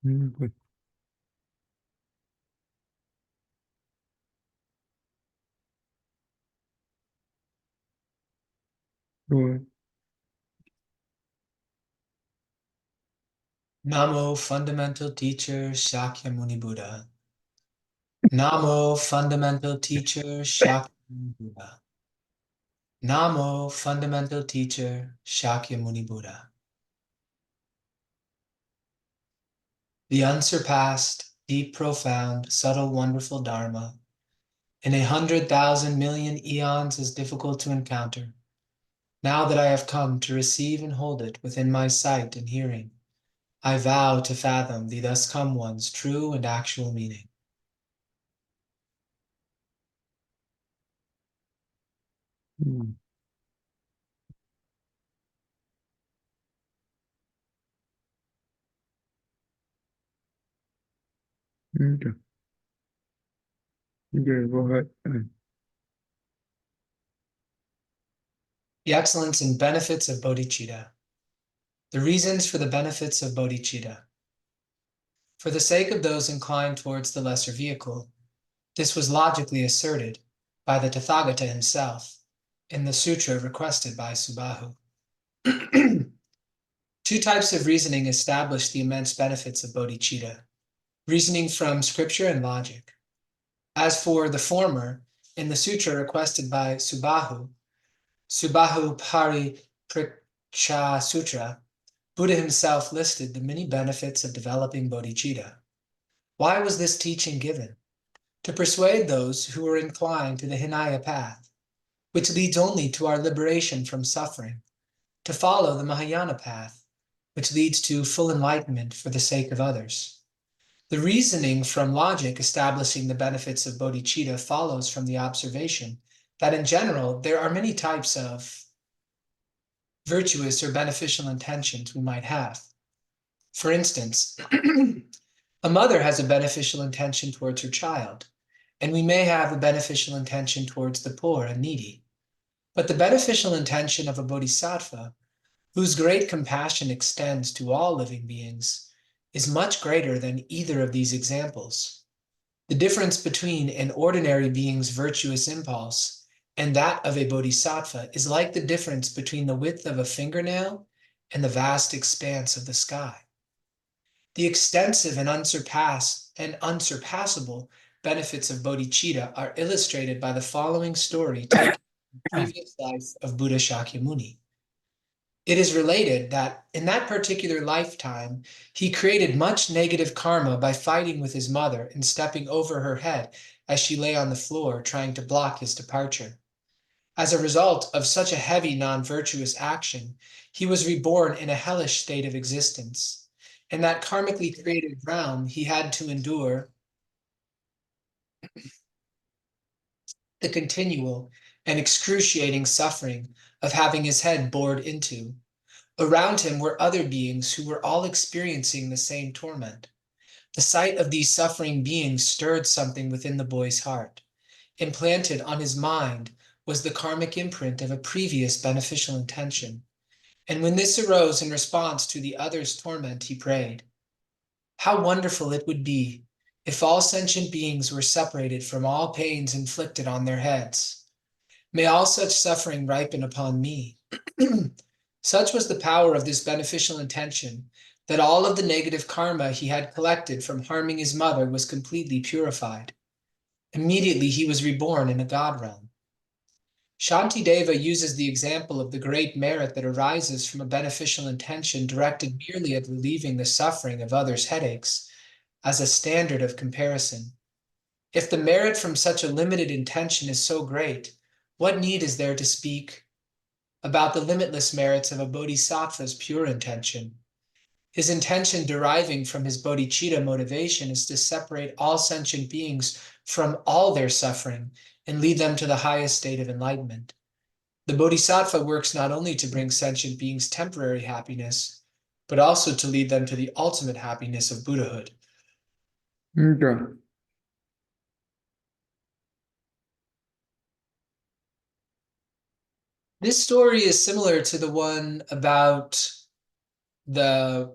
Good. Rồi. Namo, fundamental teacher Shakyamuni Buddha. Namo, fundamental teacher Shakyamuni Buddha. Namo, fundamental teacher Shakyamuni Buddha. The unsurpassed, deep, profound, subtle, wonderful Dharma, in 100,000 million eons is difficult to encounter. Now that I have come to receive and hold it within my sight and hearing, I vow to fathom the thus come one's true and actual meaning. Ừ. Được. Giờ vô hơi. The excellence and benefits of Bodhicitta. The reasons for the benefits of Bodhicitta. For the sake of those inclined towards the lesser vehicle, this was logically asserted by the Tathagata himself in the sutra requested by Subahu. Two types of reasoning establish the immense benefits of bodhicitta: reasoning from scripture and logic. As for the former, in the sutra requested by Subahu, Subahu Paripreksha Sutra, Buddha himself listed the many benefits of developing bodhicitta. Why was this teaching given? To persuade those who were inclined to the Hinaya path, which leads only to our liberation from suffering, to follow the Mahayana path, which leads to full enlightenment for the sake of others. The reasoning from logic establishing the benefits of bodhicitta follows from the observation that in general there are many types of virtuous or beneficial intentions we might have. For instance, a mother has a beneficial intention towards her child, and we may have a beneficial intention towards the poor and needy. But the beneficial intention of a bodhisattva, whose great compassion extends to all living beings, is much greater than either of these examples. The difference between an ordinary being's virtuous impulse and that of a bodhisattva is like the difference between the width of a fingernail and the vast expanse of the sky. The extensive and unsurpassable benefits of bodhicitta are illustrated by the following story taken from the previous life of Buddha Shakyamuni. It is related that in that particular lifetime, he created much negative karma by fighting with his mother and stepping over her head as she lay on the floor trying to block his departure. As a result of such a heavy non-virtuous action, he was reborn in a hellish state of existence. In that karmically created realm, he had to endure the continual and excruciating suffering of having his head bored into. Around him were other beings who were all experiencing the same torment. The sight of these suffering beings stirred something within the boy's heart. Implanted on his mind was the karmic imprint of a previous beneficial intention. And when this arose in response to the other's torment, he prayed, "How wonderful it would be if all sentient beings were separated from all pains inflicted on their heads. May all such suffering ripen upon me." Such was the power of this beneficial intention that all of the negative karma he had collected from harming his mother was completely purified. Immediately he was reborn in a god realm. Shantideva uses the example of the great merit that arises from a beneficial intention directed merely at relieving the suffering of others' headaches as a standard of comparison. If the merit from such a limited intention is so great, what need is there to speak about the limitless merits of a bodhisattva's pure intention? His intention deriving from his bodhicitta motivation is to separate all sentient beings from all their suffering and lead them to the highest state of enlightenment. The bodhisattva works not only to bring sentient beings temporary happiness, but also to lead them to the ultimate happiness of Buddhahood. Được. This story is similar to the one about the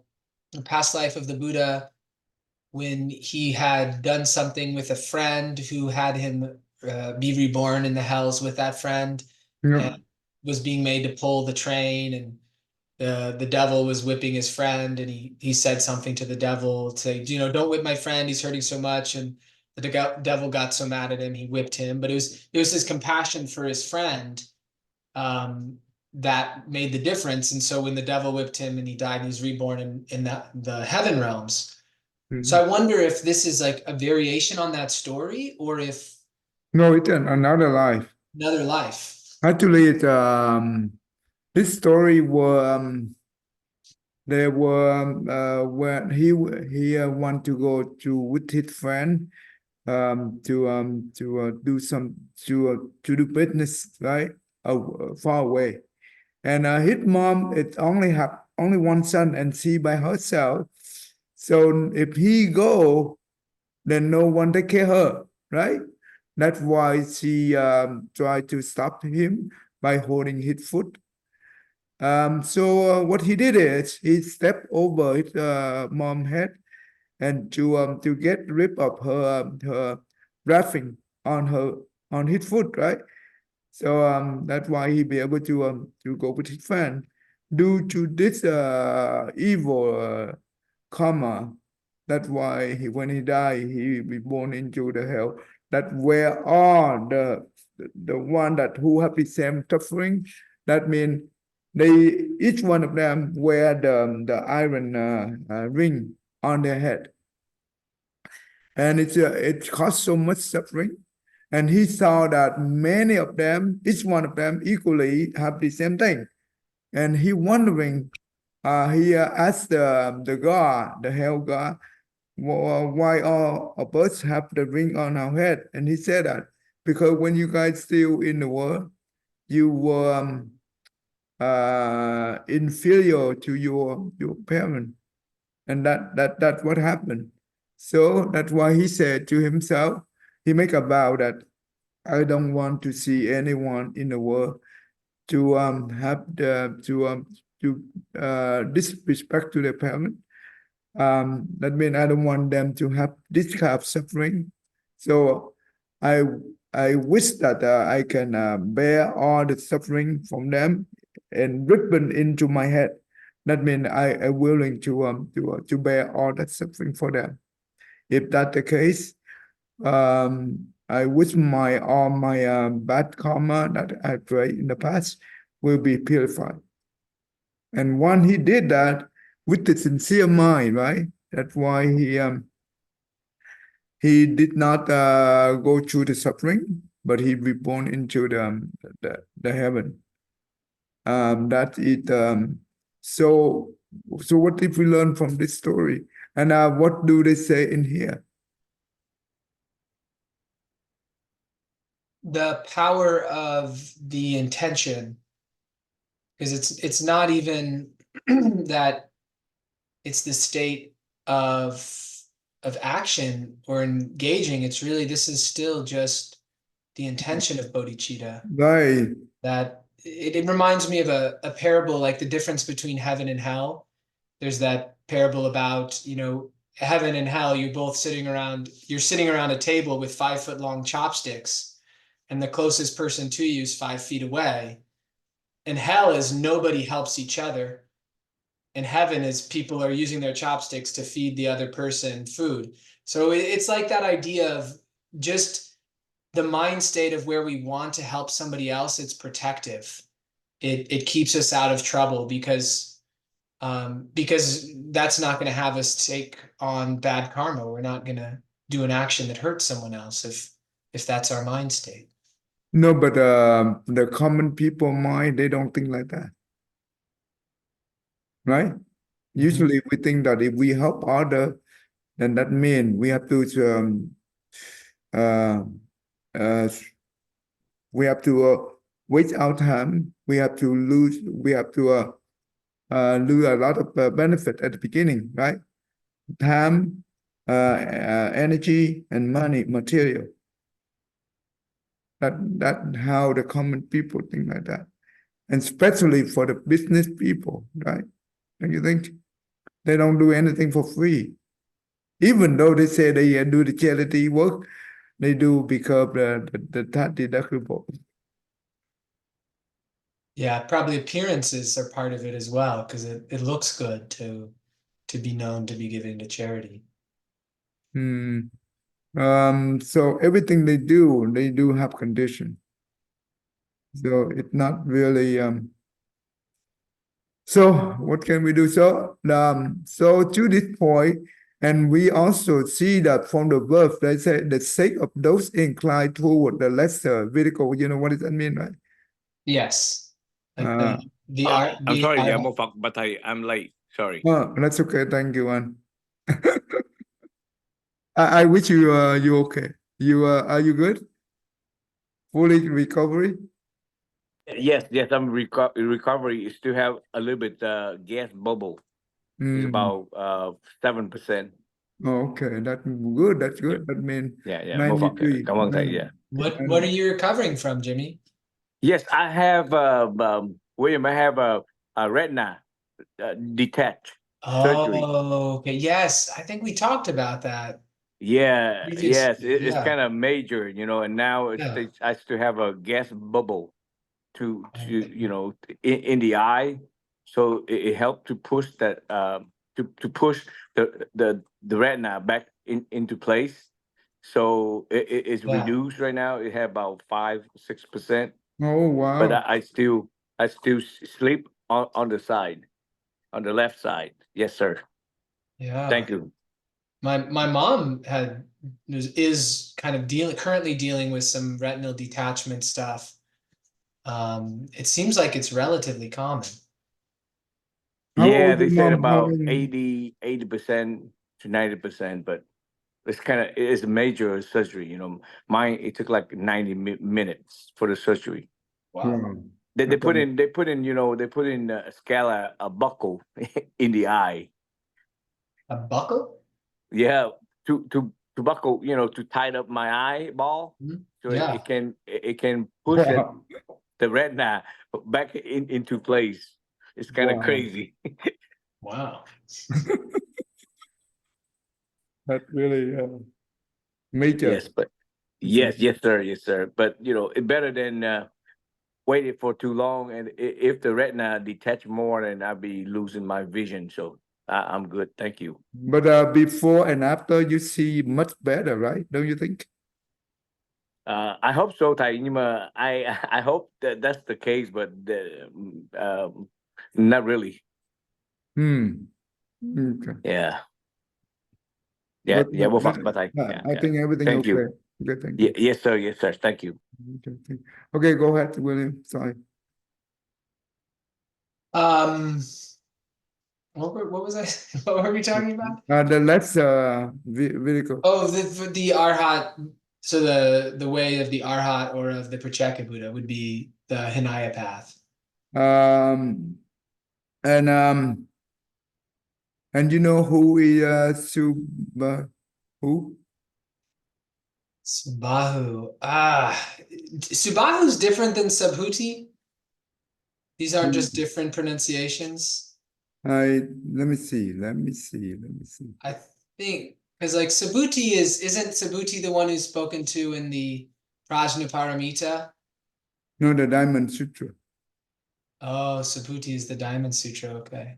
past life of the Buddha when he had done something with a friend who had him be reborn in the hells with that friend, Yeah. and was being made to pull the train, and the devil was whipping his friend, and he said something to the devil to say, don't whip my friend, he's hurting so much. And the devil got so mad at him, he whipped him. But it was his compassion for his friend, um, that made the difference. And so when the devil whipped him and he died, and he's reborn in the heaven realms. So I Mhm. wonder if this is like a variation on that story, or if No, it's another life. another life. Actually, this story was there were when he want to go to with his friend to do some to do business, right, far away. And his mom it only have only one son and she by herself. So if he go, then no one take care of her, right? That's why she tried to stop him by holding his foot. So what he did is he stepped over his mom head and to get rid of her wrapping on her on his foot, right? So that's why he be able to go with his friend. Due to this evil karma, that's why when he died, he be born into the hell. That where all the one that who have the same suffering. That means they each one of them wear the iron ring on their head, and it caused so much suffering. And he saw that many of them, each one of them, equally have the same thing. And he wondering, he asked the god, the hell god, why all of us have the ring on our head? And he said that because when you guys still in the world, you were inferior to your parent, and that's what happened. So that's why he said to himself, he make a vow that I don't want to see anyone in the world to have the to disrespect to their parent. That means I don't want them to have this kind of suffering. So I I wish that I can bear all the suffering from them and ribbon into my head. That means I am willing to bear all that suffering for them. If that's the case, I wish my all my bad karma that I prayed in the past will be purified. And when he did that with the sincere mind, right? That's why he did not go through the suffering, but he reborn into the heaven. That it so so what did we learn from this story? And what do they say in here? The power of the intention, because it's not even that it's the state of action or engaging. It's really, this is still just the intention of bodhicitta. Right. That it reminds me of a parable, like the difference between heaven and hell. There's that parable about, heaven and hell, you're sitting around a table with 5 foot long chopsticks, and the closest person to you is 5 feet away. And hell is nobody helps each other. And heaven is people are using their chopsticks to feed the other person food. So it's like that idea of just the mind state of where we want to help somebody else. It's protective. It keeps us out of trouble, because that's not going to have us take on bad karma. We're not going to do an action that hurts someone else if that's our mind state. No, but the common people mind, they don't think like that, right? Mhm. Usually we think that if we help other, then that means we have to uh, uh, we have to waste our time. We have to lose a lot of benefit at the beginning, right? Time, energy, and money, material. That how the common people think like that, and especially for the business people, right? Don't you think they don't do anything for free? Even though they say they do the charity work, they do because the tax deductible. Yeah, probably appearances are part of it as well, because it looks good to be known to be giving to charity. Hmm. So everything they do have condition. So it's not really so what can we do? So to this point, and we also see that from the verse they say the sake of those inclined toward the lesser vertical. You know what does that mean, right? Yes. Like Uh, I'm the sorry, art. Yamofak, but I'm late. Sorry. oh, that's okay. Thank you, An. I wish you okay. You are you good? Fully recovery? Yes, yes, I'm recovery. Is to have a little bit gas bubble. Is Mm. about 7%. Oh, okay, that's good. That's Yeah, good. That means yeah. Mofak, 93. come on, yeah. What are you recovering from, Jimmy? Yes, I have William. I have a retina detached surgery. Oh, okay. Yes, I think we talked about that Yeah, previously. yes, it's Yeah. kind of major, and now Yeah. I still have a gas bubble to Okay. in the eye, so it helped to push that to push the retina back into place. So it's Yeah. reduced right now. It had about 5-6%, Oh, but wow. I still sleep on the side, on the left side. Yes, sir. Yeah. Thank you. My mom is kind of currently dealing with some retinal detachment stuff. It seems like it's relatively common. How Yeah, old they your said mom? How about old? 80% to 90%, but it's a major surgery. Mine it took like 90 minutes for the surgery. Wow. Wow. They put Okay. in a scala a buckle in the eye. A buckle? Yeah, to buckle, to tighten up my eyeball, Mhm. so Yeah. it can push it Wow. the retina back into place. It's kind of Wow. crazy. Wow. That's really major. Yes, but It's yes, yes, sir. But it better than waited for too long, and if the retina detach more, then I'll be losing my vision. So I'm good. Thank you. But before and after you see much better, right? Don't you think? I hope so, thầy. Nhưng mà I hope that that's the case, but not really. Hmm. Okay. Yeah, yeah, But yeah. Vô Phật ba thầy. yeah, Yeah, I yeah. think everything Thank okay. you. Okay, thank you. Yes, sir. Yes, sir. Thank you. Okay, okay, go ahead, William. Sorry. Um, what was I what were we talking about? The less vehicle. Oh, the Arhat, so the way of the Arhat or of the Pratyeka Buddha would be the Hinaya path. Um, and you know who is who? Subahu. Subahu's different than Subhuti. These aren't just different pronunciations. I let me see. Let me see. Let me see. I think because like Subhuti isn't Subhuti the one who's spoken to in the Prajnaparamita? No, the Diamond Sutra. Oh, Subhuti is the Diamond Sutra. Okay.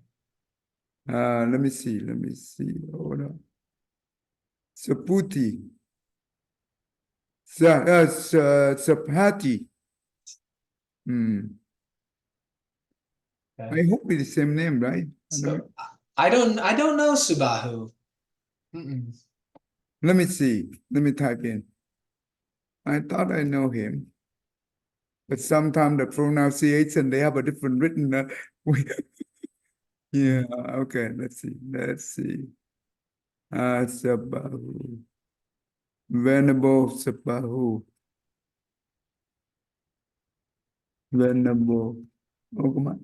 Let me see. Let me see. Hold on. Saputi. Sapati. Hmm. Okay. I hope it's the same name, right? So I don't know Subahu. Mm-mm. Let me see. Let me type in. I thought I know him, but sometimes the pronunciation they have a different written. Yeah. Okay. Let's see. Let's see. Sabahu. Venerable Sabahu. Venerable. Oh, come on.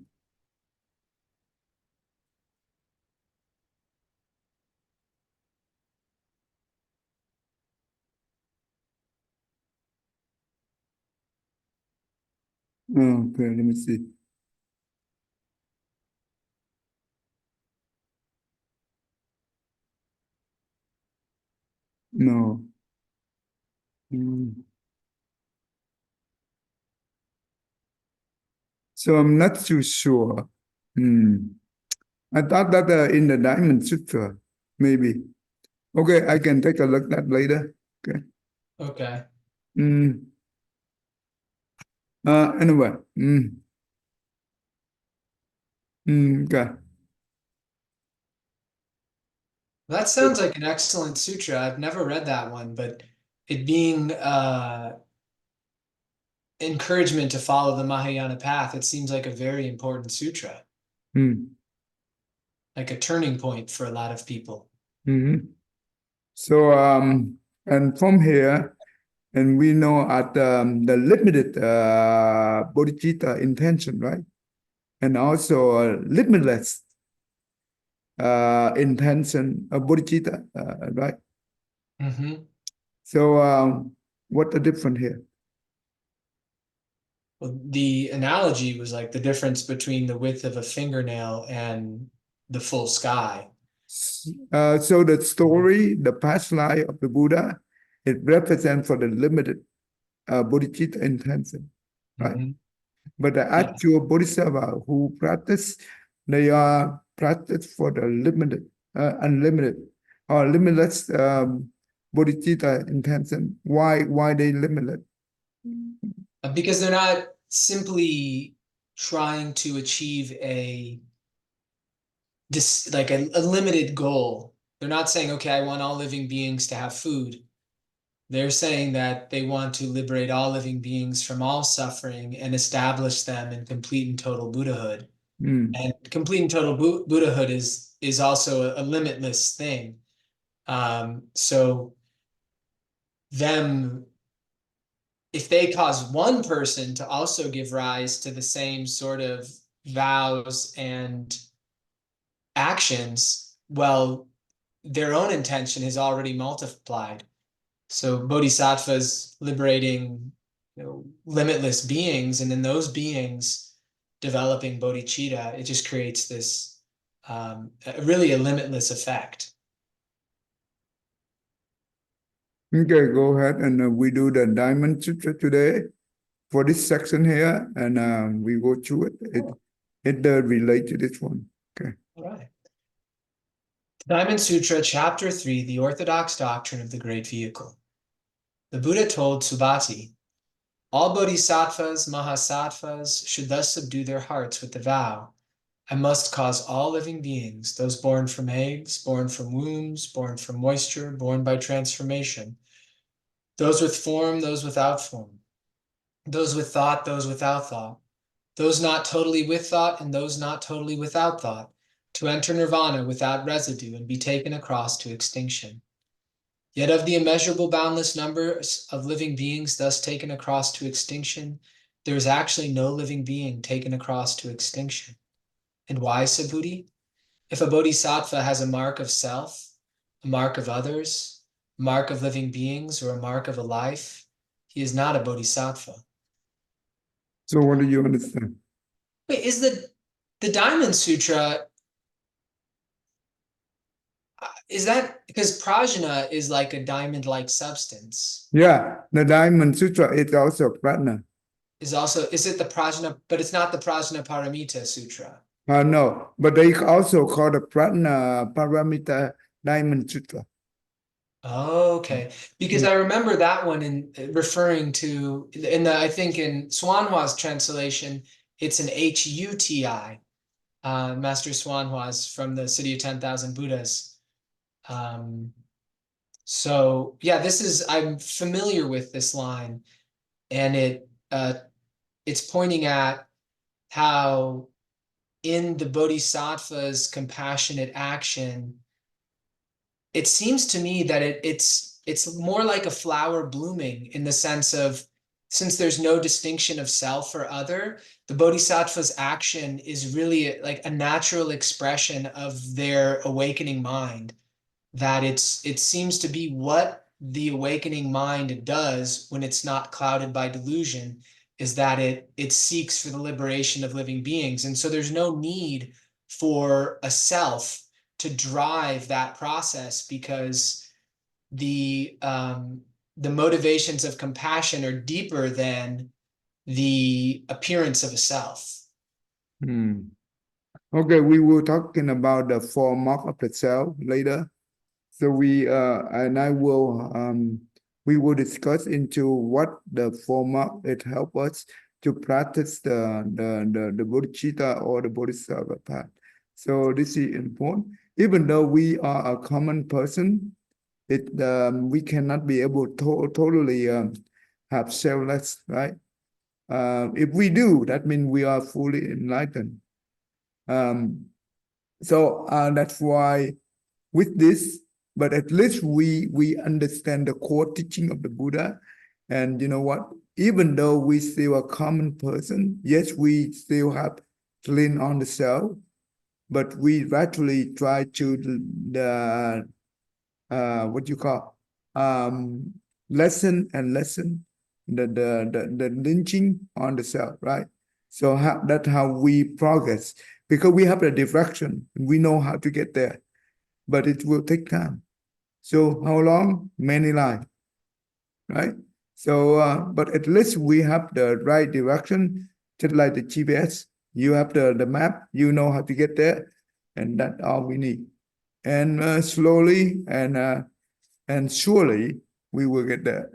Okay. Let me see. No. Mm. So I'm not too sure. I thought that in the Diamond Sutra, maybe. Okay, I can take a look at that later. Okay. Okay. Mm. Anyway. Okay. That sounds like an excellent sutra. I've never read that one, but it being encouragement to follow the Mahayana path, it seems like a very important sutra, Mm. like a turning point for a lot of people. So, and from here, and we know at the limited bodhicitta intention, right? And also limitless intention of bodhicitta, right? Mm-hmm. So, what the difference here? Well, the analogy was like the difference between the width of a fingernail and the full sky. So the story, the past life of the Buddha, it represents for the limited bodhicitta intention, right? Mm-hmm. But the Yeah. actual bodhisattva who practice, they are practice for the limited, unlimited, or limitless bodhicitta intention. Why they limited? Because they're not simply trying to achieve like a limited goal. They're not saying, okay, I want all living beings to have food. They're saying that they want to liberate all living beings from all suffering and establish them in complete and total Buddhahood. Mm. And complete and total Buddhahood is also a limitless thing. So them, if they cause one person to also give rise to the same sort of vows and actions, well, their own intention is already multiplied. So bodhisattvas liberating, limitless beings, and in those beings developing bodhicitta, it just creates this really a limitless effect. Okay, go ahead and we do the Diamond Sutra today for this section here, and we go through it. It relate to this one. Okay. All right. Diamond Sutra, Chapter 3, the Orthodox Doctrine of the Great Vehicle. The Buddha told Subhati, all bodhisattvas, mahasattvas should thus subdue their hearts with the vow, I must cause all living beings, those born from eggs, born from wombs, born from moisture, born by transformation, those with form, those without form, those with thought, those without thought, those not totally with thought, and those not totally without thought, to enter nirvana without residue and be taken across to extinction. Yet of the immeasurable boundless numbers of living beings thus taken across to extinction, there is actually no living being taken across to extinction. And why, Subhuti? If a bodhisattva has a mark of self, a mark of others, a mark of living beings, or a mark of a life, he is not a bodhisattva. So what do you understand? Wait, is the Diamond Sutra, is that because prajna is like a diamond-like substance? Yeah, the Diamond Sutra is also prajna. Is it the prajna, but it's not the Prajna Paramita Sutra. No, but they also call the Prajna Paramita Diamond Sutra. Oh, okay. Because I remember that one in referring to I think in Swanhua's translation, it's an HUTI, Master Swanhua's from the City of 10,000 Buddhas. So yeah, I'm familiar with this line, and it's pointing at how in the Bodhisattva's compassionate action, it seems to me that it's more like a flower blooming in the sense of, since there's no distinction of self or other, the bodhisattva's action is really like a natural expression of their awakening mind, that it seems to be what the awakening mind does when it's not clouded by delusion, is that it seeks for the liberation of living beings. And so there's no need for a self to drive that process, because the motivations of compassion are deeper than the appearance of a self. Okay, we will talking about the four mark of the self later. So we we will discuss into what the four mark it help us to practice the bodhicitta or the bodhisattva path. So this is important. Even though we are a common person, we cannot be able to totally have selfless, right? If we do, that means we are fully enlightened. So that's why with this, but at least we understand the core teaching of the Buddha. And you know what? Even though we still a common person, yes, we still have to lean on the self, but we gradually try to what you call lesson the lynching on the self, right? So that's how we progress, because we have the direction, we know how to get there, but it will take time. So how long? Many lives, right? So but at least we have the right direction, just like the GPS. You have the map, you know how to get there, and that's all we need. And slowly and surely we will get there.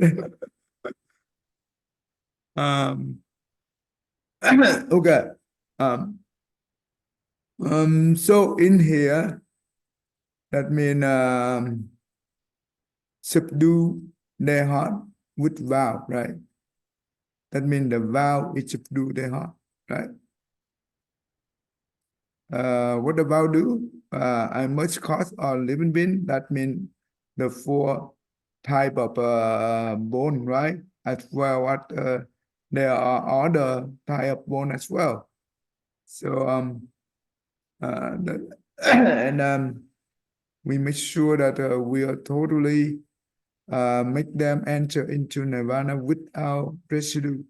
Okay. So in here, that means subdue their heart with vow, right? That means the vow is subdue their heart, right? What the vow do? I must cause a living being. That means the four type of bone, right? As well, what there are other type of bone as well. So and we make sure that we are totally make them enter into nirvana without residue,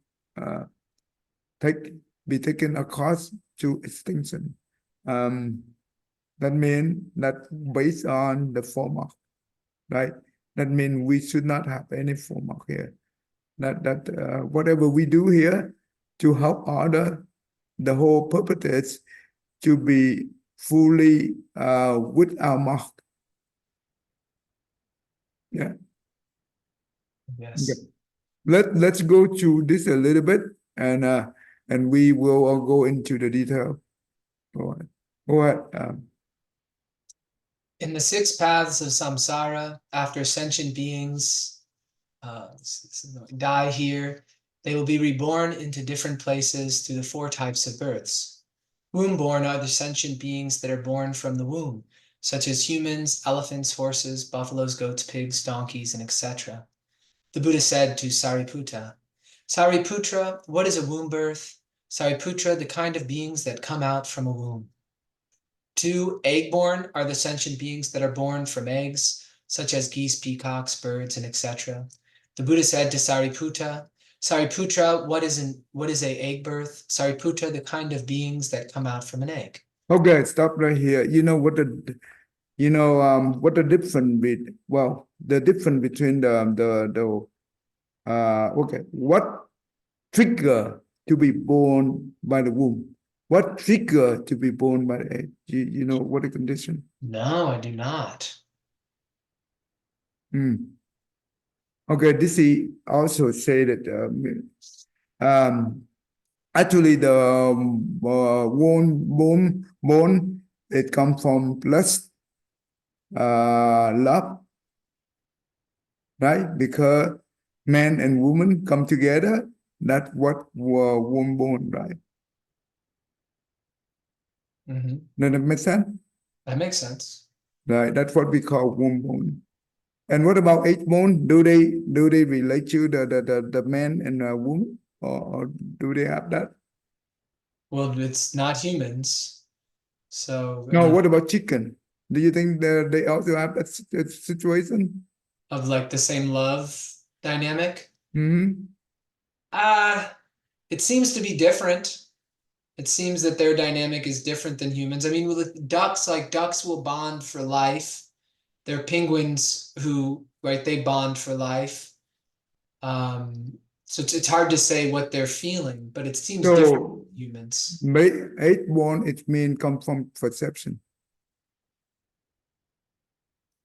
be taken across to extinction. That means that based on the form, right? That means we should not have any form here. That whatever we do here to help other, the whole purpose is to be fully with our mark. Yeah. Yes. Okay. Let's go through this a little bit, and we will all go into the detail. Go ahead. Go ahead. In the six paths of samsara, after sentient beings die here, they will be reborn into different places through the four types of births. Womb-born are the sentient beings that are born from the womb, such as humans, elephants, horses, buffaloes, goats, pigs, donkeys, and etc. The Buddha said to Sariputta, Sariputra, what is a womb birth? Sariputra, the kind of beings that come out from a womb. 2, egg-born are the sentient beings that are born from eggs, such as geese, peacocks, birds, and etc. The Buddha said to Sariputta, Sariputra, what is a egg birth? Sariputra, the kind of beings that come out from an egg. Okay, stop right here. You know what the difference the difference between okay, what trigger to be born by the womb? What trigger to be born by the egg? You know what the condition? No, I do not. Okay, this is also say that actually the bone it comes from lust, love, right? Because man and woman come together, that's what womb bone, right? Mm-hmm. Does that make sense? That makes sense. Right, that's what we call womb bone. And what about egg bone? Do they relate to the man and woman, or do they have that? Well, it's not humans, so No, what about chicken? Do you think that they also have that situation? of like the same love dynamic. Mm-hmm. It seems to be different. It seems that their dynamic is different than humans. I mean, with ducks, like ducks will bond for life. They're penguins who right? They bond for life. So it's hard to say what they're feeling, but it seems different So in humans. eightborn, it means come from perception,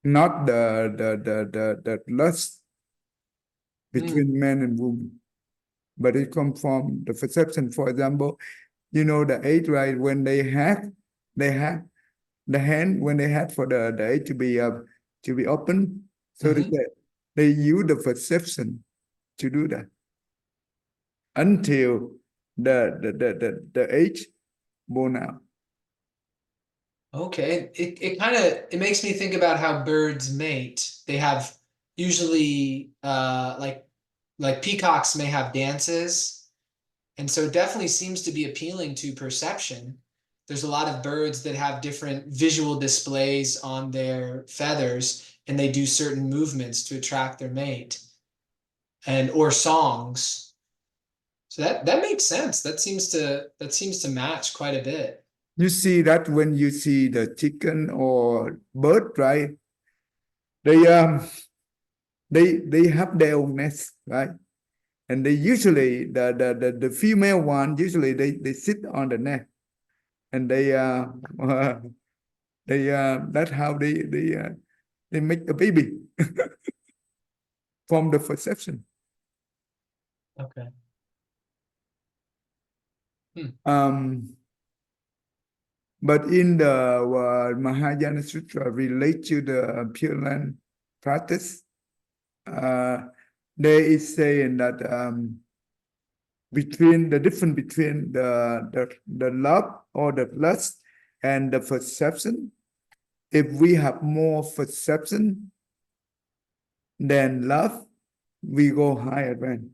not the lust between man and woman, but it comes from the perception. For example, you know the eight, right? When they had the hand when they had for the eight to be open, so they use the perception to do that until the eight born out. Okay, it kind of it makes me think about how birds mate. They have usually like peacocks may have dances, and so it definitely seems to be appealing to perception. There's a lot of birds that have different visual displays on their feathers, and they do certain movements to attract their mate, and or songs. So that makes sense. That seems to match quite a bit. You see that when you see the chicken or bird, right? They have their own nest, right? And they usually the female one usually they sit on the nest and they that's how they make a baby from the perception. Okay. But in the Mahayana Sutra relate to the Pure Land practice, there is saying that between the difference between the love or the lust and the perception, if we have more perception than love, we go higher rank.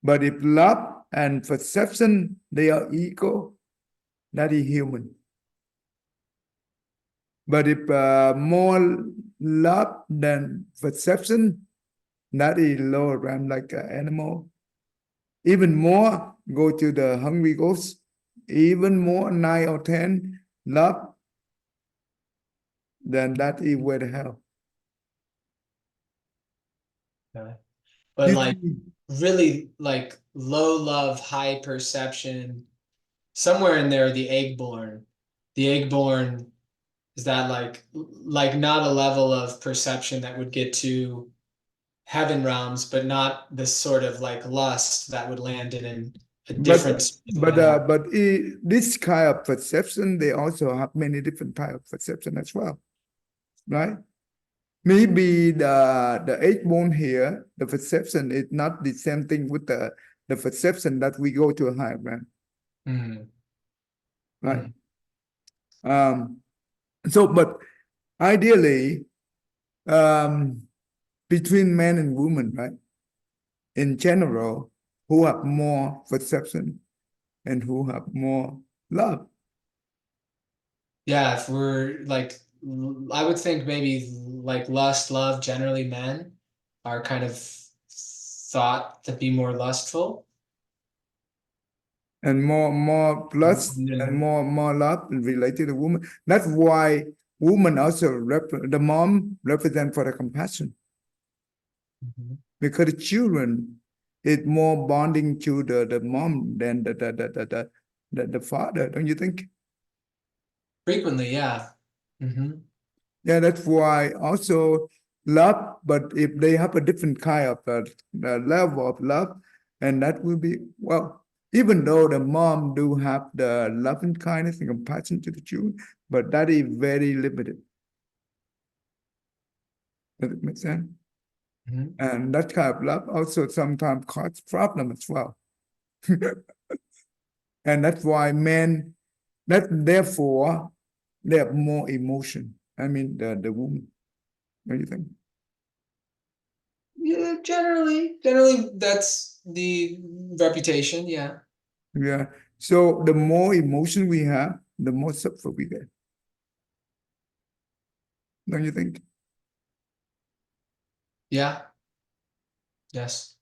But if love and perception they are equal, that is human. But if more love than perception, that is lower rank, like an animal. Even more, go to the hungry ghost. Even more, 9 or 10 love, then that is where the hell. Okay. But You like see, really like low love, high perception, somewhere in there, the egg-born. The egg-born, is that like not a level of perception that would get to heaven realms, but not this sort of like lust that would land in a different this kind of perception, they also have many different type of perception as well, right? Maybe the eightborn here, the perception is not the same thing with the perception that we go to a higher realm, right? So, but ideally, between man and woman, right? In general, who have more perception and who have more love. Yeah, if we're like, I would think maybe like lust, love, generally men are kind of thought to be more lustful. And more lust and more love related to woman. That's why woman also the mom represent for the compassion. Because the children is more bonding to the mom than the father, don't you think? Frequently, yeah. Yeah, that's why also love, but if they have a different kind of the level of love, and that will be, well, even though the mom do have the love and kindness and compassion to the children, but that is very limited. Does it make sense? And that kind of love also sometimes causes problem as well. And that's why men, therefore, they have more emotion. I mean, the woman. What do you think? Yeah, generally that's the reputation, yeah. Yeah. So the more emotion we have, the more suffer we get. Don't you think? Yeah. Yes.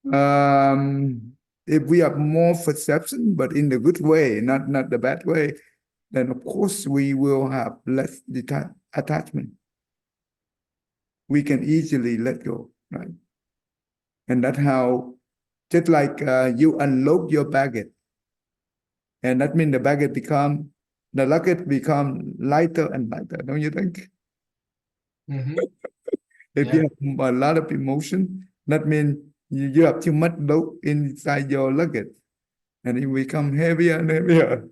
If we have more perception, but in the good way, not the bad way, then of course we will have less attachment. we can easily let go, right? And that's how, just like you unload your baggage, and that means the luggage become lighter and lighter, don't you think? Mhm. If Yeah. you have a lot of emotion, that means you have too much load inside your luggage, and it become heavier and heavier.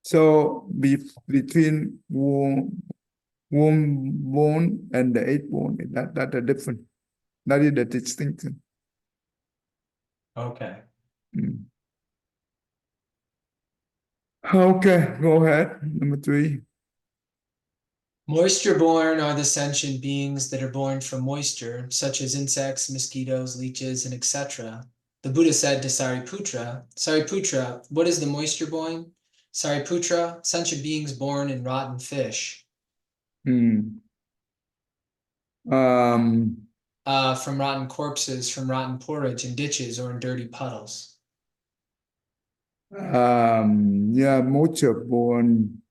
So between womb bone and the eighth bone, that are different. That is the distinction. Okay. Mm. Okay, go ahead. Number 3. Moisture-born are the sentient beings that are born from moisture, such as insects, mosquitoes, leeches, and etc. The Buddha said to Sariputra, what is the moisture-born? Sariputra, sentient beings born in rotten fish. Mm. From rotten corpses, from rotten porridge in ditches or in dirty puddles. Yeah, moisture bone.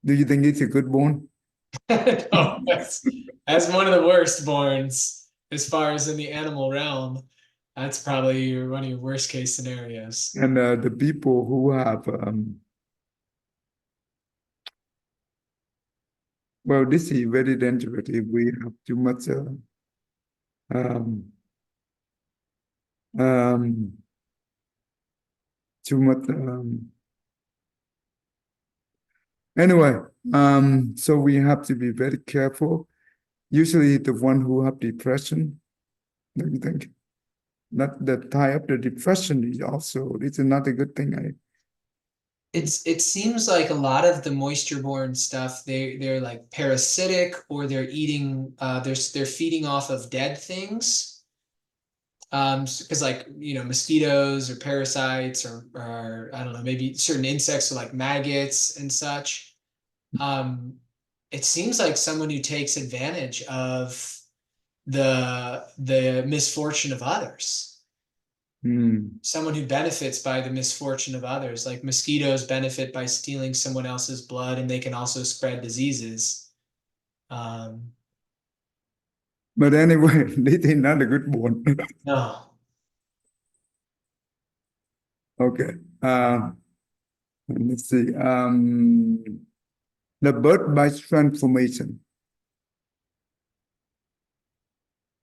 Do you think it's a good bone? No, that's one of the worst borns as far as in the animal realm. That's probably one of your worst case scenarios. And the people who have well, this is very dangerous if we have too much um, um, too much anyway, so we have to be very careful. Usually the one who have depression, don't you think? Not the type of the depression is also, it's not a good thing. It seems like a lot of the moisture-borne stuff, they're like parasitic, or they're eating they're feeding off of dead things. Because like, mosquitoes or parasites, or I don't know, maybe certain insects are like maggots and such. It seems like someone who takes advantage of the misfortune of others. Hmm. Someone who benefits by the misfortune of others, like mosquitoes benefit by stealing someone else's blood, and they can also spread diseases. Um, But anyway, this is not a good one. no. Okay. Let's see. The birth by transformation.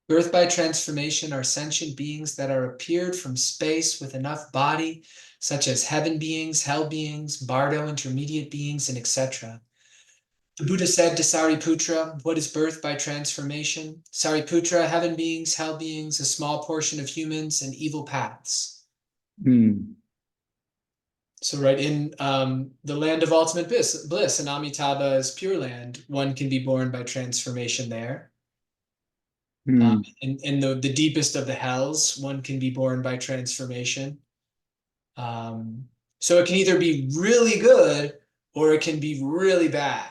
Birth by transformation are sentient beings that are appeared from space with enough body, such as heaven beings, hell beings, bardo intermediate beings, and etc. The Buddha said to Sariputra, what is birth by transformation? Sariputra, heaven beings, hell beings, a small portion of humans, and evil paths. Hmm. So right in the land of ultimate bliss, in Amitabha's Pure Land, one can be born by transformation there. Hmm. In the deepest of the hells, one can be born by transformation. So it can either be really good or it can be really bad.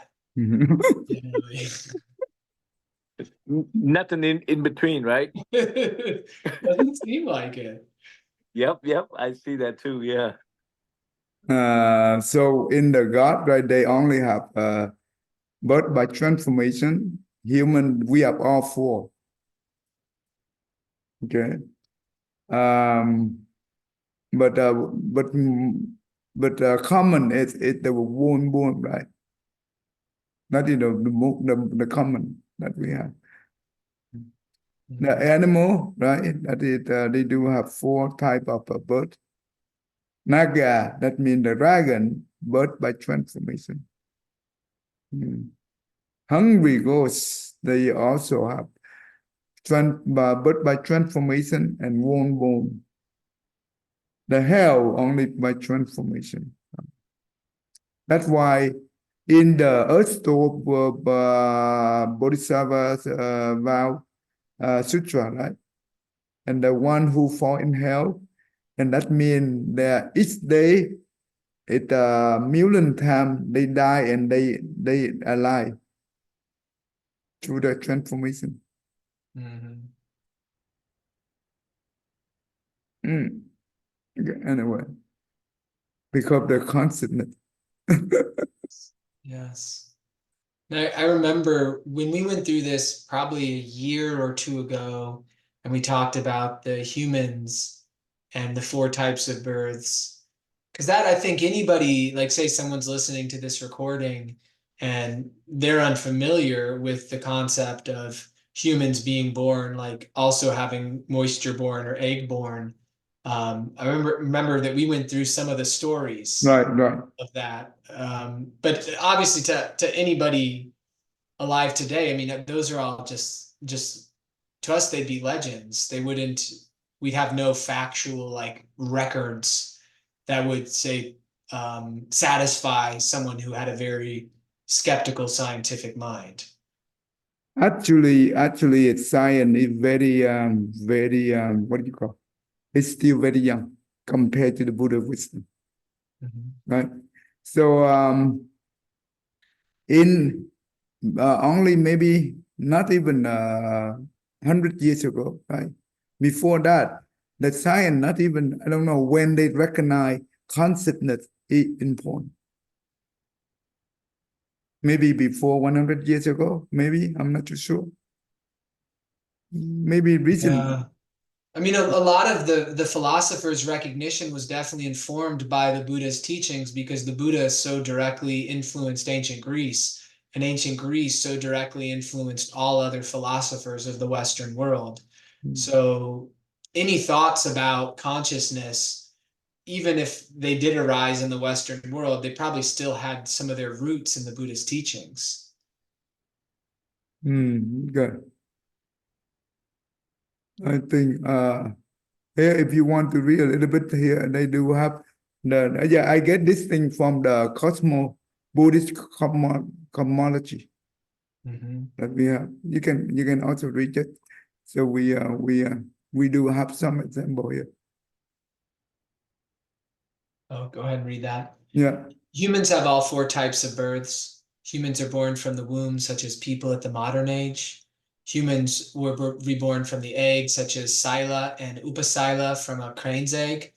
Nothing in between, right? Doesn't seem like it. Yep, I see that too. Yeah. So in the God, right, they only have birth by transformation. Human, we have all 4. Okay. Um, but common is the born, right? Not the common that we have. The animal, right? That is, they do have 4 type of birth. Naga, that means the dragon, birth by transformation. Hungry ghosts, they also have birth by transformation and womb bone. The hell only by transformation. That's why in the Earth Store Bodhisattva's vow sutra, right? And the one who fall in hell, and that means that each day, it million time they die and they alive through the transformation. Mm-hmm. Okay, anyway, because the consciousness. Yes. I remember when we went through this probably a year or two ago, and we talked about the humans and the four types of births. Because that, I think anybody, like say someone's listening to this recording and they're unfamiliar with the concept of humans being born, like also having moisture born or egg born. I remember that we went through some of the stories Right. of that. But obviously to anybody alive today, I mean, those are all just to us, they'd be legends. We'd have no factual like records that would say satisfy someone who had a very skeptical scientific mind. Actually, it's science is very what do you call? It's still very young compared to the Buddha wisdom, right? So in only maybe not even 100 years ago, right? Before that, the science not even I don't know when they recognize consciousness is important. Maybe before 100 years ago, maybe I'm not too sure. Maybe recently. Yeah. I mean, a lot of the philosophers' recognition was definitely informed by the Buddha's teachings because the Buddha so directly influenced ancient Greece, and ancient Greece so directly influenced all other philosophers of the Western world. So, any thoughts about consciousness, even if they did arise in the Western world, they probably still had some of their roots in the Buddha's teachings. Good. I think here, if you want to read a little bit here, they do have yeah, I get this thing from the Buddhist cosmology that we have. You can also read it. So we do have some example here. Oh, go ahead and read that. Yeah. Humans have all four types of births. Humans are born from the womb, such as people at the modern age. Humans were reborn from the egg, such as Sila and Upasila from a crane's egg.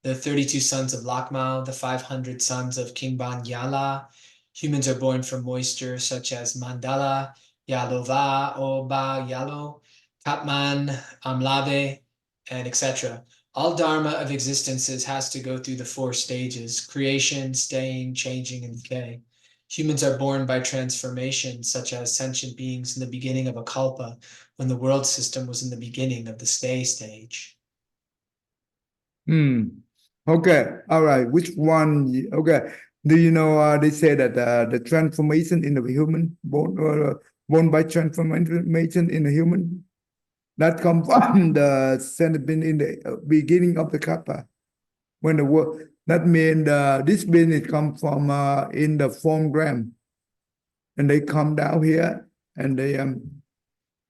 The 32 sons of Lakmau, the 500 sons of King Yala. Humans are born from moisture, such as Mandala, Yalova, Oba, Yalo, Kapman, Amlave, and etc. All dharma of existences has to go through the four stages: creation, staying, changing, and decay. Humans are born by transformation, such as sentient beings in the beginning of a kalpa, when the world system was in the beginning of the stay stage. Okay. All right. Which one? Okay. Do you know they say that the transformation in the human born by transformation in the human that come from the sentiment in the beginning of the kappa when the word that means this business come from in the form gram and they come down here and they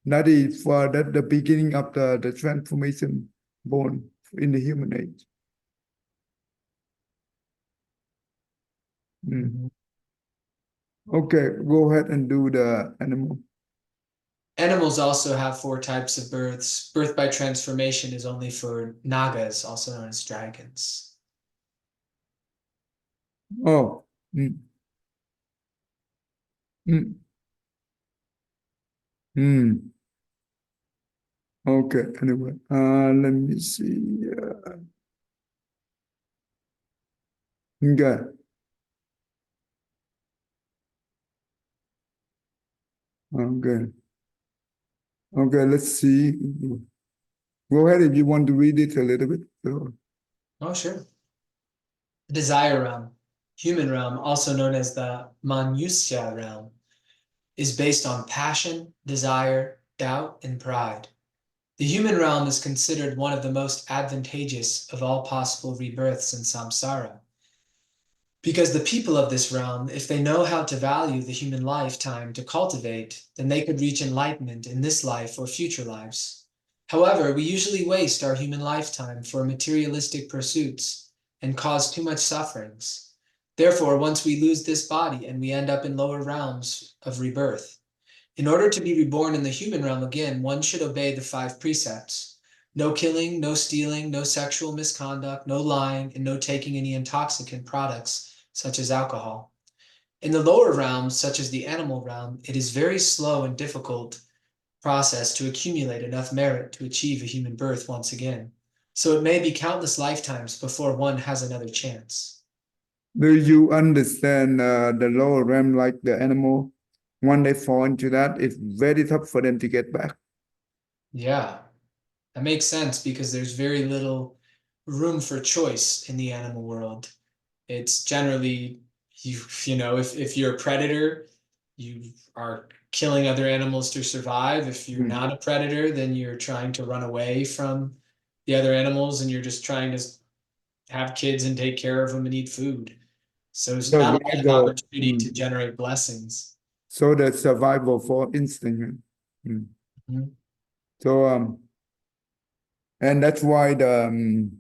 that is for that the beginning of the transformation born in the human age. Okay, go ahead and do the animal. Animals also have four types of births. Birth by transformation is only for nagas, also known as dragons. Oh. Mm. Mm. Mm. Okay, anyway, let me see. Okay. Okay. Okay, let's see. Go ahead if you want to read it a little bit. So, Oh, sure. The desire realm, human realm, also known as the Manusya realm, is based on passion, desire, doubt, and pride. The human realm is considered one of the most advantageous of all possible rebirths in samsara. Because the people of this realm, if they know how to value the human lifetime to cultivate, then they could reach enlightenment in this life or future lives. However, we usually waste our human lifetime for materialistic pursuits and cause too much sufferings. Therefore, once we lose this body and we end up in lower realms of rebirth, in order to be reborn in the human realm again, one should obey the 5 precepts. No killing, no stealing, no sexual misconduct, no lying, and no taking any intoxicant products such as alcohol. In the lower realms, such as the animal realm, it is very slow and difficult process to accumulate enough merit to achieve a human birth once again. So it may be countless lifetimes before one has another chance. Do you understand the lower realm like the animal? When they fall into that, it's very tough for them to get back. Yeah, that makes sense because there's very little room for choice in the animal world. It's generally you know, if you're a predator, you are killing other animals to survive. If you're not a predator, then you're trying to run away from the other animals and you're just trying to have kids and take care of them and eat food. So there's not a lot of Survival. opportunity to generate blessings. So the survival for instinct. Mhm. So and that's why the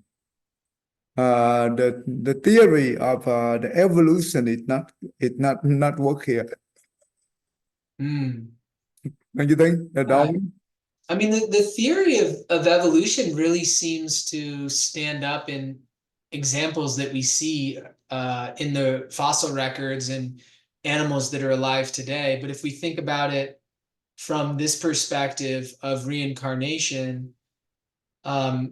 theory of the evolution is not work here. Mm. Don't you think? The Darwin? I mean, the theory of evolution really seems to stand up in examples that we see in the fossil records and animals that are alive today. But if we think about it from this perspective of reincarnation, like,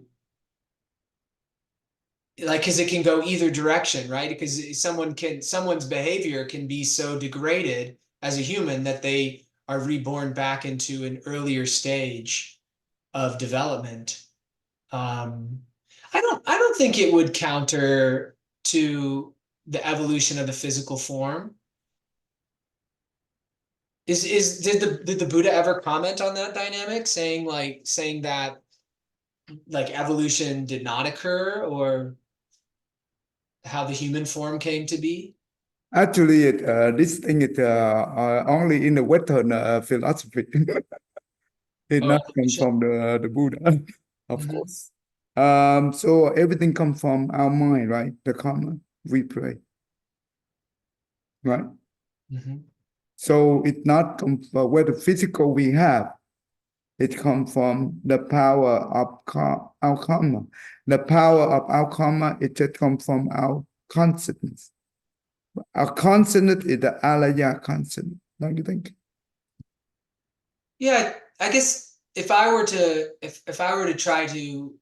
because it can go either direction, right? Because someone's behavior can be so degraded as a human that they are reborn back into an earlier stage of development. I don't think it would counter to the evolution of the physical form. Did the Buddha ever comment on that dynamic, saying that like evolution did not occur, or how the human form came to be? Actually, this thing is only in the Western philosophy. It Oh, not come evolution. from the Buddha, of Mhm. course. So everything comes from our mind, right? The karma we pray, right? Mhm. So it not come from where the physical we have. It comes from the power of our karma. The power of our karma, it just comes from our consciousness. Our consciousness is the alaya consciousness, don't you think? Yeah, I guess if I were to try to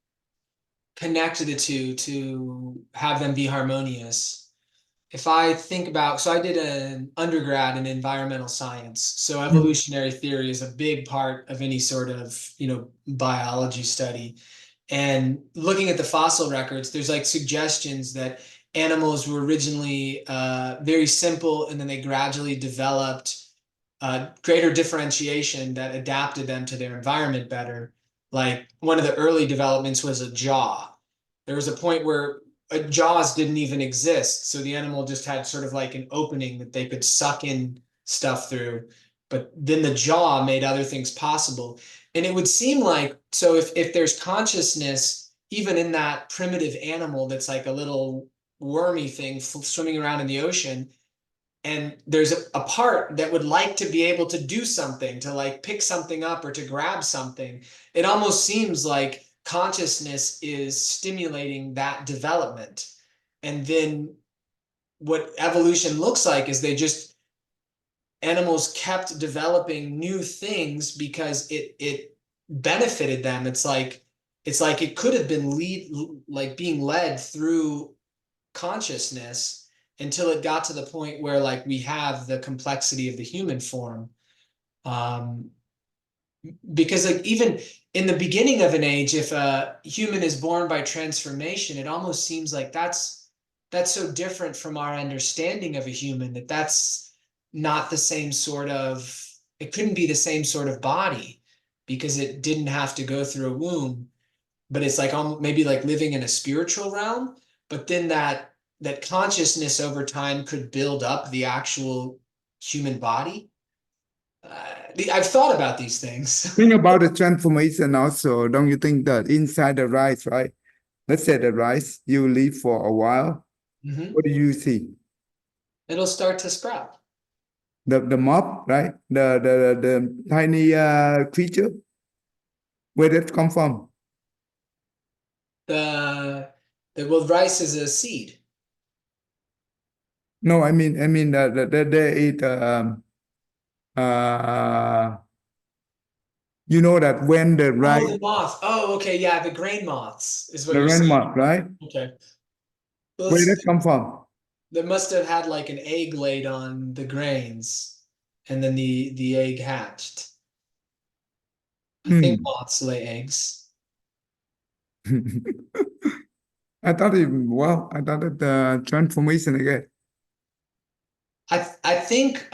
connect the two to have them be harmonious, if I think about, so I did an undergrad in environmental science, so evolutionary theory is a big part of any sort of, biology study. And looking at the fossil records, there's like suggestions that animals were originally very simple and then they gradually developed greater differentiation that adapted them to their environment better. Like one of the early developments was a jaw. There was a point where jaws didn't even exist. So the animal just had sort of like an opening that they could suck in stuff through. But then the jaw made other things possible. And it would seem like, so if there's consciousness, even in that primitive animal that's like a little wormy thing swimming around in the ocean, and there's a part that would like to be able to do something, to like pick something up or to grab something, it almost seems like consciousness is stimulating that development. And then what evolution looks like is animals kept developing new things because it benefited them. It's like it could have been being led through consciousness until it got to the point where like we have the complexity of the human form. Um, because like even in the beginning of an age, if a human is born by transformation, it almost seems like that's so different from our understanding of a human that that's not the same sort of, it couldn't be the same sort of body because it didn't have to go through a womb. But it's like maybe like living in a spiritual realm, but then that consciousness over time could build up the actual human body. I've thought about these things. Think about the transformation also. Don't you think that inside the rice, right? Let's say the rice, you leave for a while. Mhm. What do you see? It'll start to sprout. The mob, right? The tiny creature. Where did it come from? The well, rice is a seed. No, I mean that they eat uh you know that when the Oh, rice, the moth. Oh, okay, yeah, the grain moths is what the you're rain saying. moth, right? Okay. Well, Where that come from? they must have had like an egg laid on the grains, and then the egg hatched. I think Hmm. moths lay eggs. I thought it transformation again. I think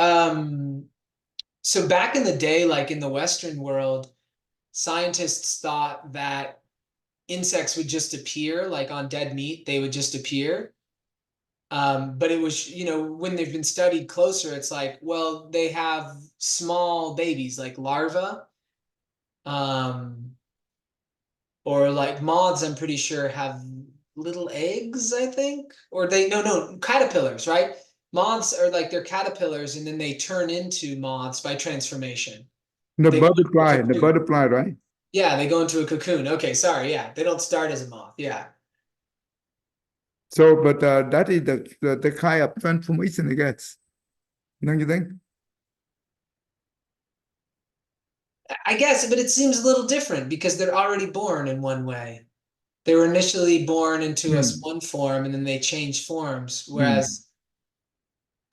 so back in the day, like in the Western world, scientists thought that insects would just appear, like on dead meat, they would just appear. But it was, when they've been studied closer, it's like, well, they have small babies, like larvae, um, or like moths, I'm pretty sure have little eggs, I think, or no, caterpillars, right? Moths are like they're caterpillars, and then they turn into moths by transformation. They go into a The cocoon. butterfly, right? Yeah, they go into a cocoon. Okay, sorry. Yeah, they don't start as a moth. Yeah. So, but that is the kind of transformation it gets, don't you think? I guess, but it seems a little different because they're already born in one way. They were initially born into us Hmm. one form and then they change forms. Hmm. Whereas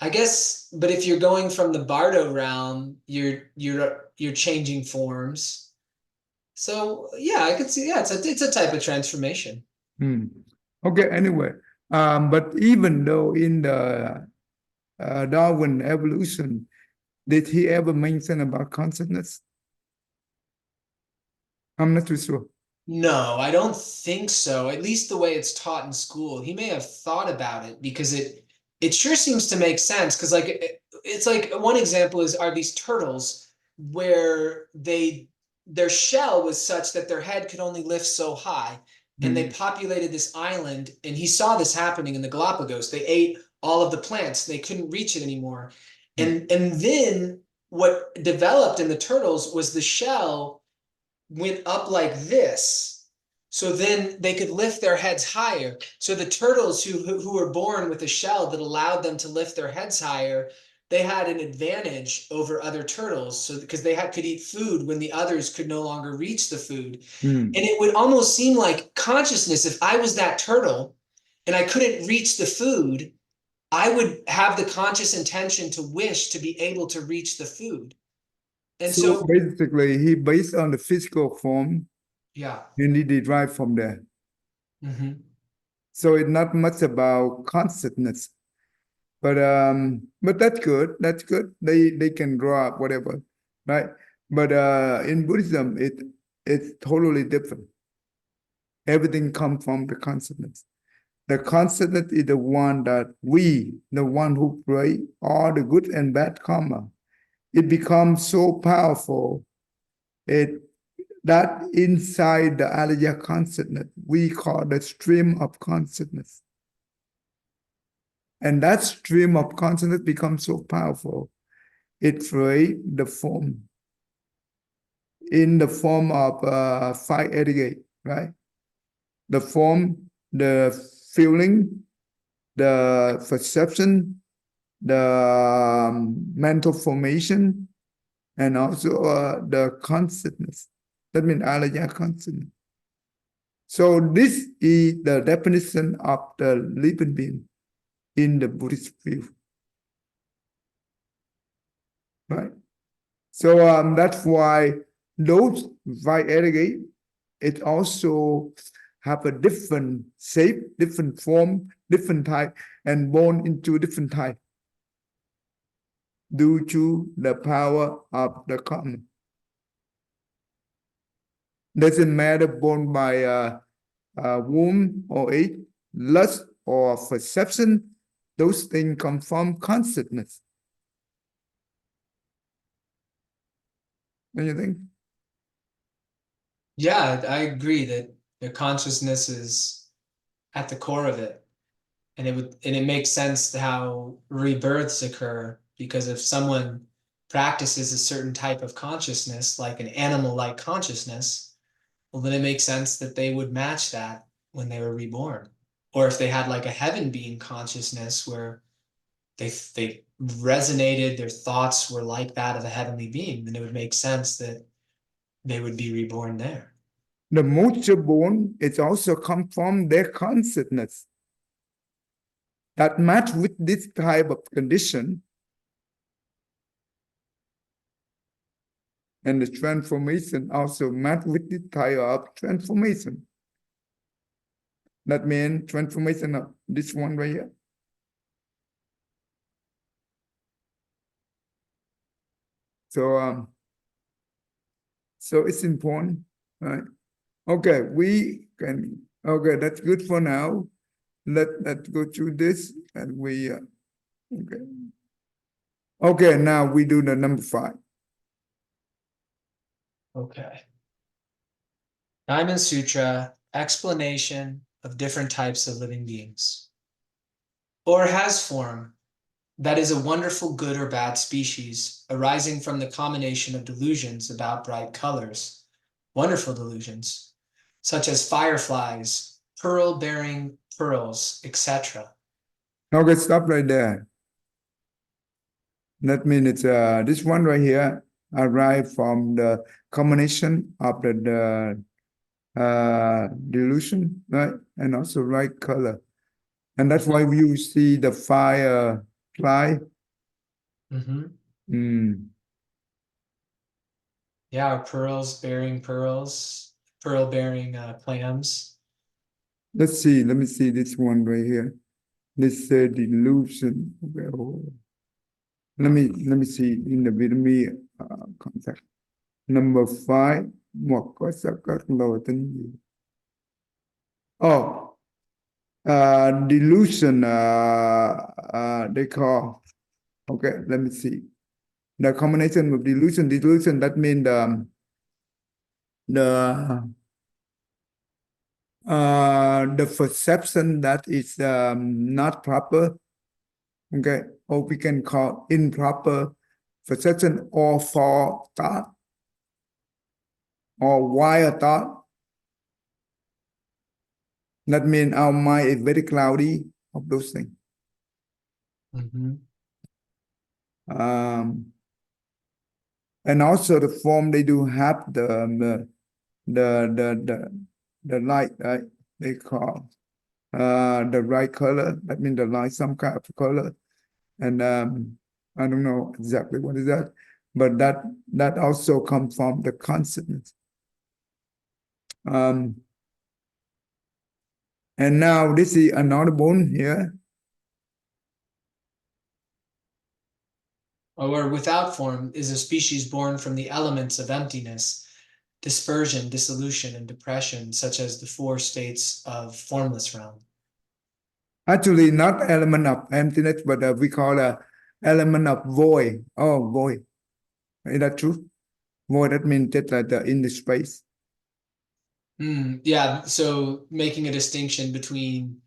I guess, but if you're going from the Bardo realm, you're changing forms. So yeah, I could see. Yeah, it's a type of transformation. Hmm. Okay, anyway, but even though in the Darwin evolution, did he ever mention about consciousness? I'm not too sure. No, I don't think so. At least the way it's taught in school. He may have thought about it because it sure seems to make sense. Because like it's like one example are these turtles where their shell was such that their head could only lift so high, and they Hmm. populated this island. And he saw this happening in the Galapagos. They ate all of the plants. They couldn't reach it anymore. Hmm. And then what developed in the turtles was the shell went up like this. So then they could lift their heads higher. So the turtles who were born with a shell that allowed them to lift their heads higher, they had an advantage over other turtles. So because could eat food when the others could no longer reach the food. Hmm. And it would almost seem like consciousness. If I was that turtle and I couldn't reach the food, I would have the conscious intention to wish to be able to reach the food. And So so, basically, he based on the physical form yeah. and he derived from there. Mhm. So it's not much about consciousness, but that's good. That's good. They can draw up whatever, right? But in Buddhism, it's totally different. Everything comes from the consciousness. The consciousness is the one who create all the good and bad karma. It becomes so powerful. It that inside the Alaya consciousness, we call the stream of consciousness. And that stream of consciousness becomes so powerful. It creates the form in the form of five etiquette, right? The form, the feeling, the perception, the mental formation, and also the consciousness. That means Alaya consciousness. So this is the definition of the living being in the Buddhist view, right? So that's why those variety, it also have a different shape, different form, different type, and born into different type due to the power of the karma. Doesn't matter born by a womb or age, lust or perception, those things come from consciousness. Don't you think? Yeah, I agree that the consciousness is at the core of it. And it makes sense to how rebirths occur, because if someone practices a certain type of consciousness, like an animal-like consciousness, well, then it makes sense that they would match that when they were reborn. Or if they had like a heaven being consciousness where they resonated, their thoughts were like that of a heavenly being, then it would make sense that they would be reborn there. The moisture born is also come from their consciousness that match with this type of condition. And the transformation also match with this type of transformation. That means transformation of this one right here. So it's important, right? Okay, we can. Okay, that's good for now. Let's go through this, and we. Okay. Okay, now we do the number 5. Okay. Diamond Sutra, explanation of different types of living beings. Or has form, that is a wonderful good or bad species, arising from the combination of delusions about bright colors, wonderful delusions, such as fireflies, pearl-bearing pearls, etc. Okay, stop right there. That means it's this one right here arrived from the combination of the delusion, right? And also right color. And that's why you see the firefly. Yeah, pearl-bearing clams. Let's see, let me see this one right here. This delusion. Let me see in the Vietnamese context. Number 5, một có sắc các lô tính gì? Oh, delusion. They call. Okay, let me see. The combination of delusion. That means the perception that is not proper. Okay, or we can call improper perception or false thought or wild thought. That means our mind is very cloudy of those things. And also the form, they do have the light, right? They call the right color. That means the light, some kind of color. And I don't know exactly what is that, but that also comes from the consciousness. And now this is another bone here. Or without form is a species born from the elements of emptiness, dispersion, dissolution, and depression, such as the 4 states of formless realm. Actually, not element of emptiness, but we call a element of void. Oh, void. Is that true? Void, that means just like in the space. Yeah, so making a distinction between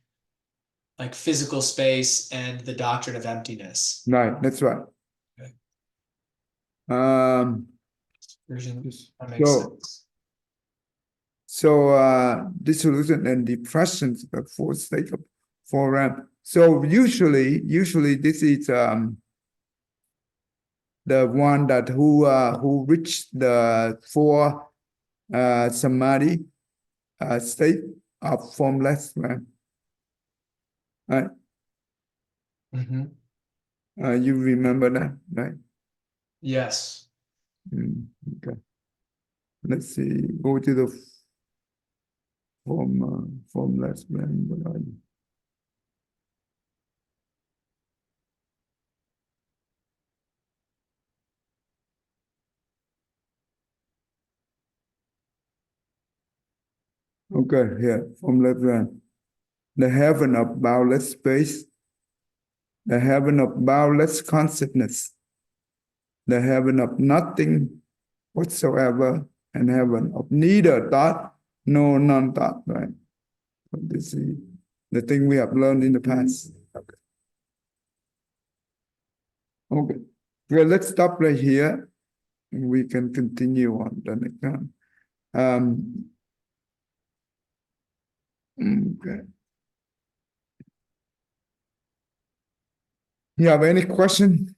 like physical space and the doctrine of emptiness. Right, that's right. Okay. That makes sense. So dissolution and depression, the 4 states of 4 realm. So usually this is the one that who reached the 4 samadhi state of formless realm. Right? You remember that, right? Yes. Okay. Let's see. Go to the formless realm. Where are you? Okay, here, formless realm. The heaven of boundless space, the heaven of boundless consciousness, the heaven of nothing whatsoever, and heaven of neither thought nor non-thought, right? So this is the thing we have learned in the past. Okay. Well, let's stop right here. We can continue on the next time. Okay. You have any question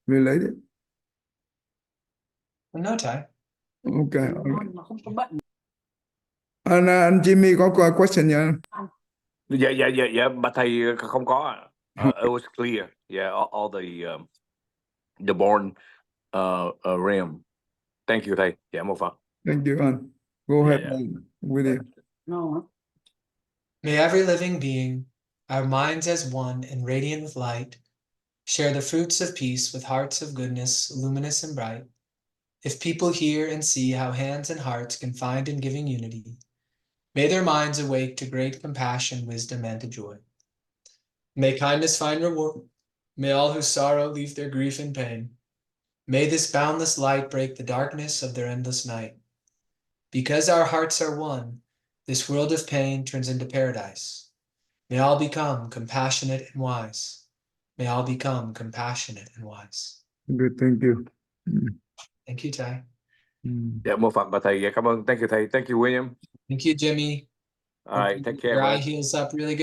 related? No, Thầy. Okay. Anh Jimmy có question nha. Dạ, bà thầy không có ạ. It was clear. Yeah, all the born realm. Thank you, thầy. Dạ, một Phật. Thank you, anh. Go ahead with it. May every living being, our minds as one and radiant with light, share the fruits of peace with hearts of goodness, luminous and bright. If people hear and see how hands and hearts can find in giving unity, may their minds awake to great compassion, wisdom, and to joy. May kindness find reward. May all who sorrow leave their grief and pain. May this boundless light break the darkness of their endless night. Because our hearts are one, this world of pain turns into paradise. May all become compassionate and wise. May all become compassionate and wise. Good, thank you. Thank you, Thầy. Dạ, một Phật bà thầy. Dạ, cảm ơn. Thank you, thầy. Thank you, William. Thank you, Jimmy. All right, take care, Your eye bud. heals up really good.